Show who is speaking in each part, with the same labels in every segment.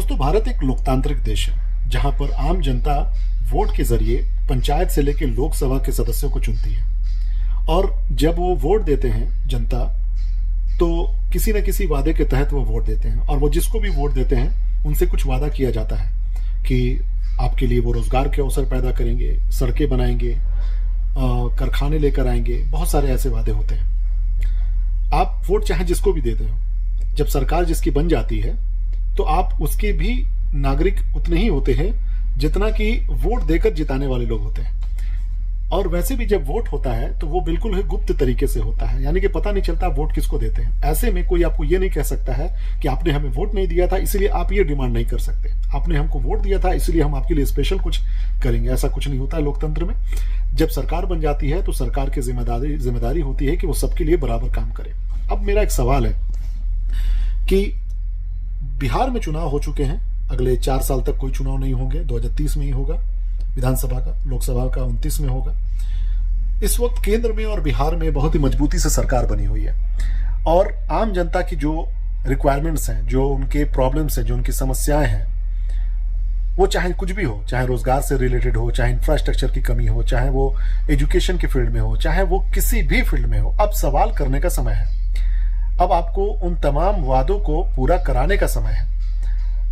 Speaker 1: दोस्तों, भारत एक लोकतांत्रिक देश है जहां पर आम जनता वोट के जरिए पंचायत से लेकर लोकसभा के सदस्यों को चुनती है। और जब वो वोट देते हैं जनता, तो किसी न किसी वादे के तहत वो वोट देते हैं। और वो जिसको भी वोट देते हैं उनसे कुछ वादा किया जाता है कि आपके लिए वो रोजगार के अवसर पैदा करेंगे, सड़कें बनाएंगे, कारखाने लेकर आएंगे। बहुत सारे ऐसे वादे होते हैं। आप वोट चाहे जिसको भी देते हो, जब सरकार जिसकी बन जाती है तो आप उसके भी नागरिक उतने ही होते हैं जितना कि वोट देकर जिताने वाले लोग होते हैं। और वैसे भी जब वोट होता है तो वो बिल्कुल ही गुप्त तरीके से होता है, यानी कि पता नहीं चलता वोट किसको देते हैं। ऐसे में कोई आपको ये नहीं कह सकता है कि आपने हमें वोट नहीं दिया था इसलिए आप ये डिमांड नहीं कर सकते, आपने हमको वोट दिया था इसलिए हम आपके लिए स्पेशल कुछ करेंगे। ऐसा कुछ नहीं होता है लोकतंत्र में। जब सरकार बन जाती है तो सरकार की जिम्मेदारी होती है कि वो सबके लिए बराबर काम करे। अब मेरा एक सवाल है कि बिहार में चुनाव हो चुके हैं, अगले 4 साल तक कोई चुनाव नहीं होंगे, 2030 में ही होगा विधानसभा का, लोकसभा का 29 में होगा। इस वक्त केंद्र में और बिहार में बहुत ही मजबूती से सरकार बनी हुई है और आम जनता की जो रिक्वायरमेंट्स हैं, जो उनके प्रॉब्लम्स हैं, जो उनकी समस्याएं हैं, वो चाहे कुछ भी हो, चाहे रोजगार से रिलेटेड हो, चाहे इंफ्रास्ट्रक्चर की कमी हो, चाहे वो एजुकेशन के फील्ड में हो, चाहे वो किसी भी फील्ड में हो, अब सवाल करने का समय है। अब आपको उन तमाम वादों को पूरा कराने का समय है।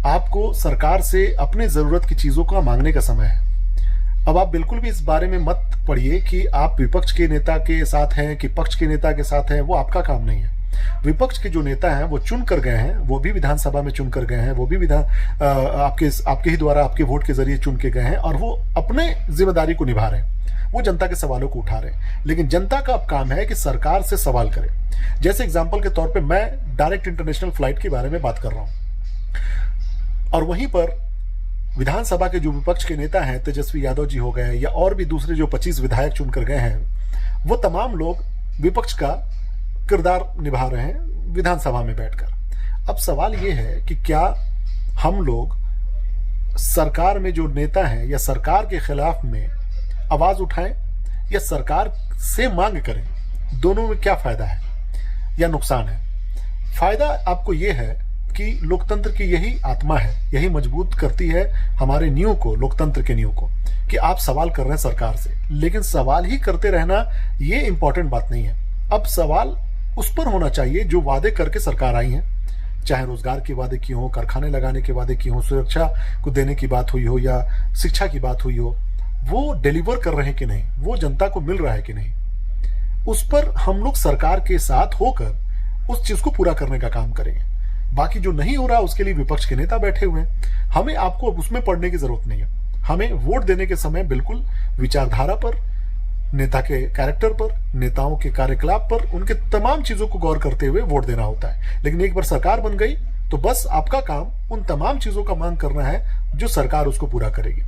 Speaker 1: आपको सरकार से अपने जरूरत की चीजों का मांगने का समय है। अब आप बिल्कुल भी इस बारे में मत पड़िए कि आप विपक्ष के नेता के साथ हैं कि पक्ष के नेता के साथ हैं, वो आपका काम नहीं है। विपक्ष के जो नेता हैं वो चुन कर गए हैं, वो भी विधानसभा में चुन कर गए हैं, वो भी आपके ही द्वारा, आपके वोट के जरिए चुन के गए हैं और वो अपने जिम्मेदारी को निभा रहे हैं, वो जनता के सवालों को उठा रहे हैं। लेकिन जनता का अब काम है कि सरकार से सवाल करे। जैसे एग्जाम्पल के तौर पे मैं डायरेक्ट इंटरनेशनल फ्लाइट के बारे में बात कर रहा हूं और वहीं पर विधानसभा के जो विपक्ष के नेता हैं, तेजस्वी यादव जी हो गए या और भी दूसरे जो 25 विधायक चुनकर गए हैं, वो तमाम लोग विपक्ष का किरदार निभा रहे हैं विधानसभा में बैठकर। अब सवाल ये है कि क्या हम लोग सरकार में जो नेता हैं या सरकार के खिलाफ में आवाज उठाएं या सरकार से मांग करें? दोनों में क्या फायदा है या नुकसान है? फायदा आपको यह है कि लोकतंत्र की यही आत्मा है, यही मजबूत करती है हमारे नींव को, लोकतंत्र के नींव को, कि आप सवाल कर रहे हैं सरकार से। लेकिन सवाल ही करते रहना ये इंपॉर्टेंट बात नहीं है। अब सवाल उस पर होना चाहिए जो वादे करके सरकार आई है, चाहे रोजगार के वादे किए हो, कारखाने लगाने के वादे किए हो, सुरक्षा को देने की बात हुई हो या शिक्षा की बात हुई हो, वो डिलीवर कर रहे हैं कि नहीं, वो जनता को मिल रहा है कि नहीं, उस पर हम लोग सरकार के साथ होकर उस चीज को पूरा करने का काम करेंगे। बाकी जो नहीं हो रहा उसके लिए विपक्ष के नेता बैठे हुए हैं। हमें आपको उसमें पड़ने की जरूरत नहीं है। हमें वोट देने के समय बिल्कुल विचारधारा पर, नेता के कैरेक्टर पर, नेताओं के कार्यकलाप पर, उनके तमाम चीजों को गौर करते हुए वोट देना होता है। लेकिन एक बार सरकार बन गई तो बस आपका काम उन तमाम चीजों का मांग करना है जो सरकार उसको पूरा करेगी।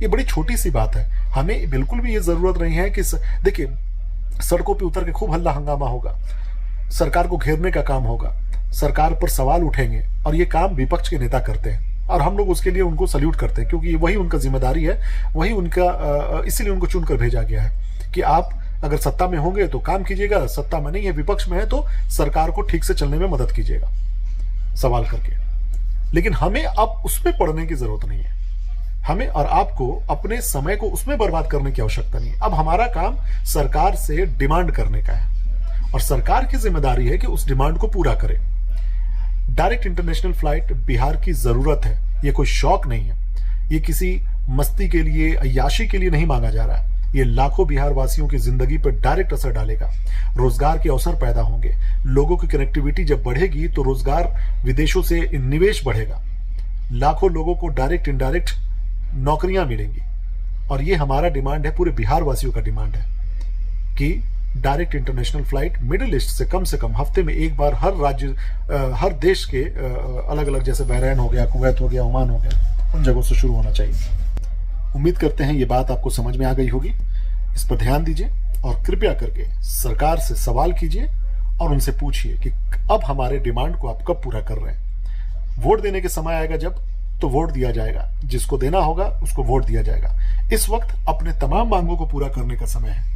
Speaker 1: ये बड़ी छोटी सी बात है। हमें बिल्कुल भी ये जरूरत नहीं है कि देखिए, सड़कों पे उतर के खूब हल्ला हंगामा होगा, सरकार को घेरने का काम होगा, सरकार पर सवाल उठेंगे और ये काम विपक्ष के नेता करते हैं और हम लोग उसके लिए उनको सल्यूट करते हैं, क्योंकि वही उनका जिम्मेदारी है, वही उनका, इसीलिए उनको चुनकर भेजा गया है कि आप अगर सत्ता में होंगे तो काम कीजिएगा, सत्ता में नहीं है, विपक्ष में है तो सरकार को ठीक से चलने में मदद कीजिएगा सवाल करके। लेकिन हमें अब उसमें पड़ने की जरूरत नहीं है। हमें और आपको अपने समय को उसमें बर्बाद करने की आवश्यकता नहीं। अब हमारा काम सरकार से डिमांड करने का है और सरकार की जिम्मेदारी है कि उस डिमांड को पूरा करे। डायरेक्ट इंटरनेशनल फ्लाइट बिहार की जरूरत है, ये कोई शौक नहीं है, ये किसी मस्ती के लिए, अय्याशी के लिए नहीं मांगा जा रहा है। ये लाखों बिहार वासियों की जिंदगी पर डायरेक्ट असर डालेगा, रोजगार के अवसर पैदा होंगे, लोगों की कनेक्टिविटी जब बढ़ेगी तो रोजगार, विदेशों से निवेश बढ़ेगा, लाखों लोगों को डायरेक्ट इनडायरेक्ट नौकरियां मिलेंगी। और ये हमारा डिमांड है, पूरे बिहार वासियों का डिमांड है कि direct international flight middle east से कम हफ्ते में एक बार हर राज्य, हर देश के अलग अलग, जैसे बहरैन हो गया, कुवैत हो गया, ओमान हो गया, उन जगहों से शुरू होना चाहिए। उम्मीद करते हैं ये बात आपको समझ में आ गई होगी। इस पर ध्यान दीजिए और कृपया करके सरकार से सवाल कीजिए और उनसे पूछिए कि अब हमारे डिमांड को आप कब पूरा कर रहे हैं। वोट देने के समय आएगा जब, तो वोट दिया जाएगा, जिसको देना होगा उसको वोट दिया जाएगा। इस वक्त अपने तमाम मांगों को पूरा करने का समय है।